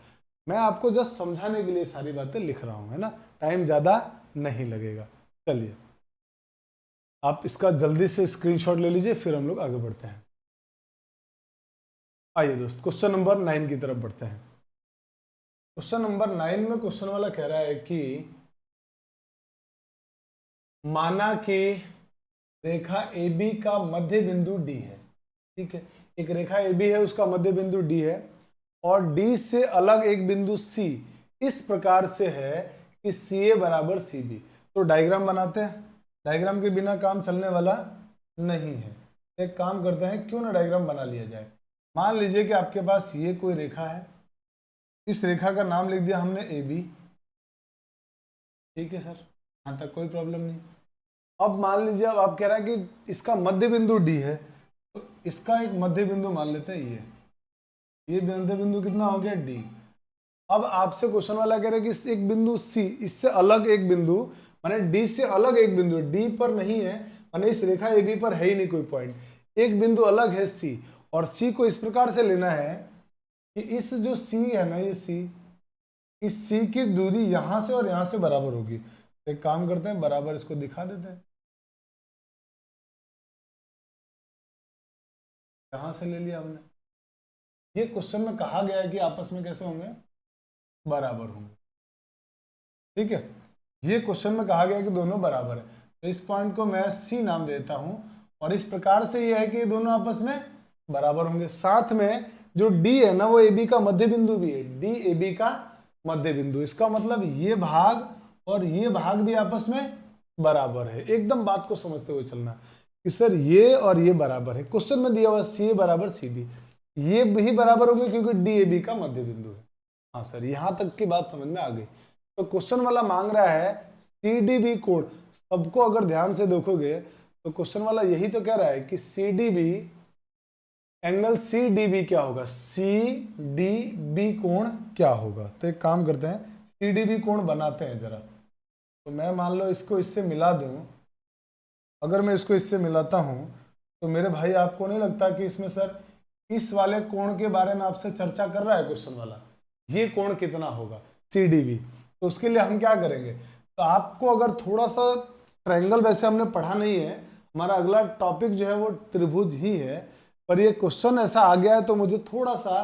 Speaker 1: मैं आपको जस्ट समझाने के लिए सारी बातें लिख रहा हूं, है ना, टाइम ज्यादा नहीं लगेगा। चलिए आप इसका जल्दी से स्क्रीनशॉट ले लीजिए, फिर हम लोग आगे बढ़ते हैं। आइए दोस्त, क्वेश्चन नंबर 9 की तरफ बढ़ते हैं। क्वेश्चन नंबर 9 में क्वेश्चन वाला कह रहा है कि माना कि रेखा AB का मध्य बिंदु D है। ठीक है, एक रेखा AB है, उसका मध्य बिंदु D है, और D से अलग एक बिंदु C इस प्रकार से है कि CA बराबर CB। तो डायग्राम बनाते हैं, डायग्राम के बिना काम चलने वाला नहीं है। एक काम करते हैं, क्यों ना डायग्राम बना लिया जाए। मान लीजिए कि आपके पास ये कोई रेखा है, इस रेखा का नाम लिख दिया हमने AB। ठीक है सर, यहाँ तक कोई प्रॉब्लम नहीं। अब मान लीजिए, अब आप कह रहे हैं कि इसका मध्य बिंदु D है, तो इसका एक मध्य बिंदु मान लेते हैं ये मध्य बिंदु कितना हो गया? D। अब आपसे क्वेश्चन वाला कह रहे हैं कि एक बिंदु C, इससे अलग एक बिंदु, माने D से अलग एक बिंदु, D पर नहीं है, माने इस रेखा AB पर है ही नहीं कोई पॉइंट, एक बिंदु अलग है C, और C को इस प्रकार से लेना है कि इस जो C है ना, ये C, इस C की दूरी यहां से और यहां से बराबर होगी। एक काम करते हैं, बराबर इसको दिखा देते हैं। कहां से ले लिया हमने? ये क्वेश्चन में कहा गया है कि आपस में कैसे होंगे? बराबर होंगे। ठीक है, ये क्वेश्चन में कहा गया है कि दोनों बराबर है, तो इस पॉइंट को मैं C नाम देता हूं, और इस प्रकार से ये है कि दोनों आपस में बराबर होंगे। साथ में जो D है ना, वो AB का मध्य बिंदु भी है, D AB का मध्य बिंदु। इसका मतलब ये भाग और ये भाग भी आपस में बराबर है। एकदम बात को समझते हुए चलना कि सर ये और ये बराबर है। क्वेश्चन में दिया हुआ CA बराबर CB, ये भी बराबर होंगे क्योंकि DAB का मध्य बिंदु है। हाँ सर, यहां तक की बात समझ में आ गई। तो क्वेश्चन वाला मांग रहा है CDB कोण। सबको अगर ध्यान से देखोगे तो क्वेश्चन वाला यही तो कह रहा है कि CDB, एंगल CDB क्या होगा, CDB कोण क्या होगा। तो एक काम करते हैं, CDB कोण बनाते हैं जरा। तो मैं मान लो इसको इससे मिला दूं, अगर मैं इसको इससे मिलाता हूं तो मेरे भाई आपको नहीं लगता कि इसमें सर इस वाले कोण के बारे में आपसे चर्चा कर रहा है क्वेश्चन वाला? ये कोण कितना होगा, CDB। तो उसके लिए हम क्या करेंगे, तो आपको अगर थोड़ा सा ट्रायंगल वैसे हमने पढ़ा नहीं है, हमारा अगला टॉपिक जो है वो त्रिभुज ही है, पर ये क्वेश्चन ऐसा आ गया है तो मुझे थोड़ा सा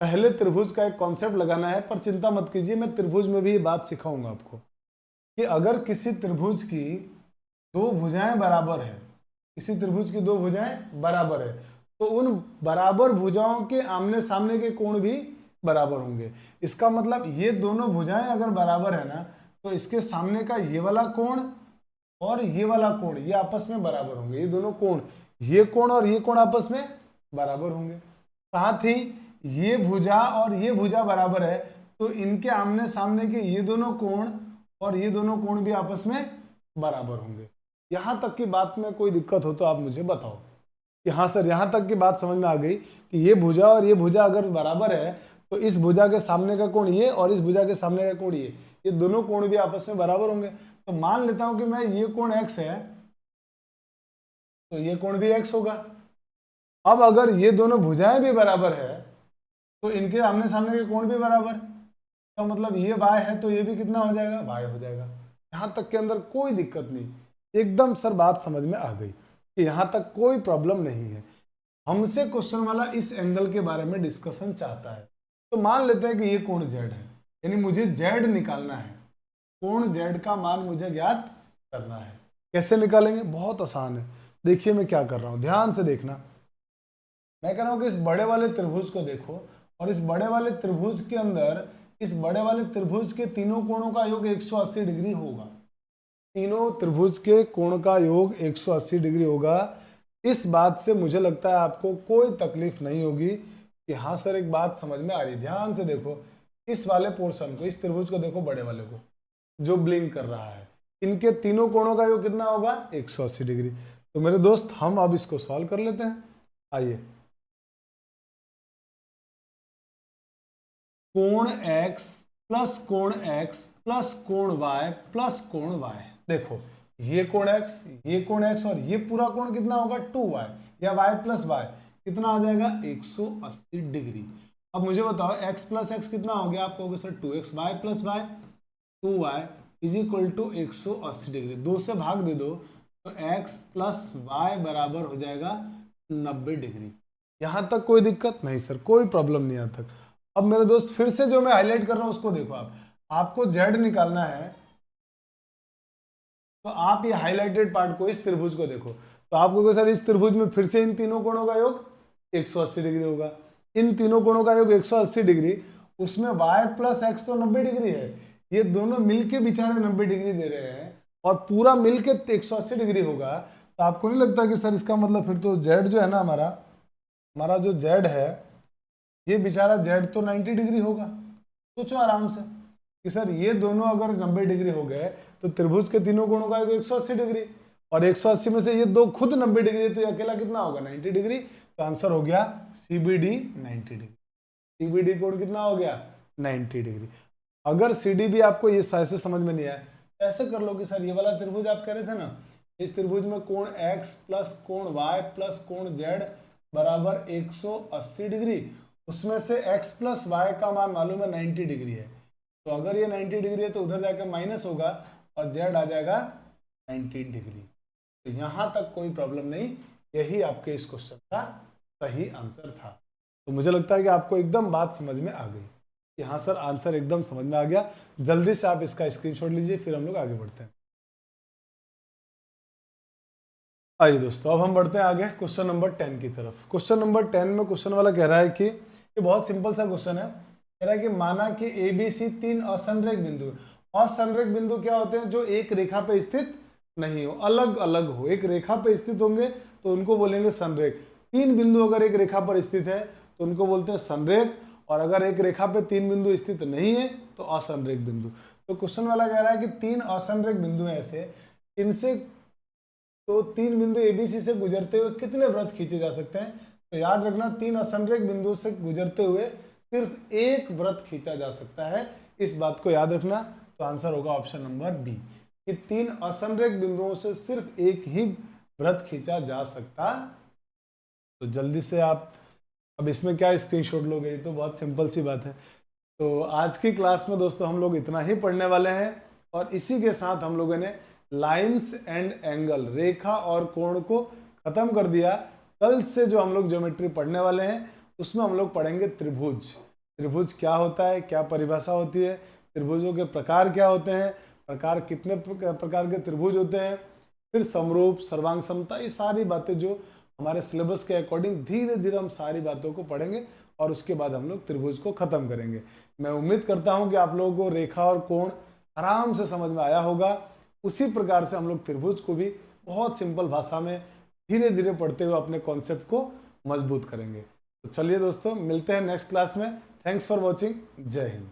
Speaker 1: पहले त्रिभुज का एक कॉन्सेप्ट लगाना है। पर चिंता मत कीजिए, मैं त्रिभुज में भी ये बात सिखाऊंगा आपको कि अगर किसी त्रिभुज की दो भुजाएं बराबर है, किसी त्रिभुज की दो भुजाएं बराबर है, तो उन बराबर भुजाओं के आमने सामने के कोण भी बराबर होंगे। इसका मतलब ये दोनों भुजाएं अगर बराबर है ना, तो इसके सामने का ये वाला कोण और ये वाला कोण ये आपस में बराबर होंगे। ये दोनों कोण, ये कोण और ये कोण आपस में बराबर होंगे। साथ ही ये भुजा और ये भुजा बराबर है, तो इनके आमने सामने के ये दोनों कोण और ये दोनों कोण भी आपस में बराबर होंगे। यहां तक की बात में कोई दिक्कत हो तो आप मुझे बताओ कि हाँ सर यहां तक की बात समझ में आ गई कि ये भुजा और ये भुजा अगर बराबर है तो इस भुजा के सामने का कोण ये और इस भुजा के सामने का कोण ये दोनों कोण भी आपस में बराबर होंगे। तो मान लेता हूं कि मैं ये कोण x है तो ये कोण भी x होगा। अब अगर ये दोनों भुजाएं भी बराबर है तो इनके आमने सामने के कोण भी बराबर, तो मतलब ये y है तो ये भी कितना हो जाएगा, y हो जाएगा। यहां तक के अंदर कोई दिक्कत नहीं, एकदम सर बात समझ में आ गई कि यहां तक कोई प्रॉब्लम नहीं है। हमसे क्वेश्चन वाला इस एंगल के बारे में डिस्कशन चाहता है, तो मान लेते हैं कि ये कोण z है, यानी मुझे z निकालना है, कोण z का मान मुझे ज्ञात करना है। कैसे निकालेंगे, बहुत आसान है। देखिए मैं क्या कर रहा हूं, ध्यान से देखना। मैं कह रहा हूं कि इस बड़े वाले त्रिभुज को देखो और इस बड़े वाले त्रिभुज के अंदर इस बड़े वाले त्रिभुज के तीनों कोणों का योग 180 डिग्री होगा। तीनों त्रिभुज के कोण का योग 180 डिग्री होगा। इस बात से मुझे लगता है आपको कोई तकलीफ नहीं होगी कि हाँ सर एक बात समझ में आ रही। ध्यान से देखो, इस वाले पोर्शन को, इस त्रिभुज को देखो, बड़े वाले को जो ब्लिंक कर रहा है, इनके तीनों कोणों का योग कितना होगा, 180 डिग्री। तो मेरे दोस्त हम अब इसको सॉल्व कर लेते हैं। आइए, कोण x प्लस कोण x प्लस कोण y प्लस कोण y। देखो ये कोण x, ये कोण x और ये पूरा कोण कितना होगा 2y, या y प्लस y कितना आ जाएगा 180 डिग्री। अब मुझे बताओ x प्लस x कितना हो गया, आप कहोगे sir 2x, y plus y 2y is equal to 180 degree. 2 से भाग दे दो तो x प्लस y बराबर हो जाएगा 90 डिग्री। यहां तक कोई दिक्कत नहीं सर, कोई प्रॉब्लम नहीं यहां तक। अब मेरे दोस्त फिर से जो मैं हाईलाइट कर रहा हूं उसको देखो, आपको z निकालना है तो आप ये हाईलाइटेड पार्ट को, इस त्रिभुज को देखो, तो आपको सर इस त्रिभुज में फिर से इन तीनों कोणों का योग 180 डिग्री होगा। इन तीनों कोणों का योग 180 डिग्री, उसमें y प्लस एक्स तो 90 डिग्री है, ये दोनों मिलके बेचारे 90 डिग्री दे रहे हैं और पूरा मिलके 180 डिग्री होगा। तो आपको नहीं लगता कि सर इसका मतलब फिर तो z जो है ना, हमारा जो z है, ये बेचारा z तो 90 डिग्री होगा। सोचो आराम से कि सर ये दोनों अगर 90 डिग्री हो गए तो त्रिभुज के तीनों कोणों का 180 डिग्री, और 180 में से ये दो खुद 90 डिग्री, तो ये अकेला कितना होगा 90 डिग्री। तो आंसर हो गया CBD 90 डिग्री। CBD कोण कितना हो गया 90 डिग्री। अगर CDB आपको ये ऐसे समझ में नहीं आया, ऐसे कर लो कि सर ये वाला त्रिभुज आप कह रहे थे ना, इस त्रिभुज में कोण x प्लस कोण y प्लस कोण z बराबर 180 डिग्री, उसमें से x प्लस y का मान मालूम है 90 डिग्री है, तो अगर ये 90 डिग्री है तो उधर जाकर माइनस होगा और z आ जाएगा 90 डिग्री। तो यहां तक कोई प्रॉब्लम नहीं, यही आपके इस क्वेश्चन का सही आंसर था। तो मुझे लगता है कि आपको एकदम बात समझ में आ गई कि हाँ सर आंसर एकदम समझ में आ गया। जल्दी से आप इसका स्क्रीनशॉट लीजिए, फिर हम लोग आगे बढ़ते हैं। आइए दोस्तों, अब हम बढ़ते हैं आगे क्वेश्चन नंबर 10 की तरफ। क्वेश्चन नंबर 10 में क्वेश्चन वाला कह रहा है कि ये बहुत सिंपल सा क्वेश्चन है। कह रहा है कि माना कि ABC 3 असंरेख बिंदु। असंरेख बिंदु क्या होते हैं, जो एक रेखा पे स्थित नहीं हो, अलग अलग हो, एक रेखा पे स्थित होंगे तो उनको बोलेंगे संरेख। 3 बिंदु अगर एक रेखा पर स्थित है तो उनको बोलते हैं संरेख, और अगर एक रेखा पे 3 बिंदु स्थित नहीं है तो असंरेख बिंदु। तो क्वेश्चन वाला कह रहा है कि 3 असंरेख बिंदु हैं ऐसे, इनसे तो 3 बिंदु ABC से गुजरते हुए कितने वृत्त खींचे जा सकते हैं। तो याद रखना 3 असंरेख बिंदु से गुजरते हुए सिर्फ एक वृत्त खींचा जा सकता है, इस बात को याद रखना। तो आंसर होगा ऑप्शन नंबर बी कि 3 असंरेख बिंदुओं से सिर्फ एक ही वृत्त खींचा जा सकता। तो जल्दी से आप अब इसमें क्या स्क्रीनशॉट लोगे, तो बहुत सिंपल सी बात है। तो आज की क्लास में दोस्तों हम लोग इतना ही पढ़ने वाले हैं और इसी के साथ हम लोगों ने लाइंस एंड एंगल, रेखा और कोण को खत्म कर दिया। कल से जो हम लोग ज्योमेट्री पढ़ने वाले हैं उसमें हम लोग पढ़ेंगे त्रिभुज। त्रिभुज क्या होता है, क्या परिभाषा होती है, त्रिभुजों के प्रकार क्या होते हैं, प्रकार कितने प्रकार के त्रिभुज होते हैं, फिर समरूप, सर्वांग समता, ये सारी बातें जो हमारे सिलेबस के अकॉर्डिंग धीरे धीरे हम सारी बातों को पढ़ेंगे और उसके बाद हम लोग त्रिभुज को खत्म करेंगे। मैं उम्मीद करता हूं कि आप लोगों को रेखा और कोण आराम से समझ में आया होगा। उसी प्रकार से हम लोग त्रिभुज को भी बहुत सिंपल भाषा में धीरे धीरे पढ़ते हुए अपने कॉन्सेप्ट को मजबूत करेंगे। तो चलिए दोस्तों, मिलते हैं नेक्स्ट क्लास में। Thanks for watching. जय हिंद।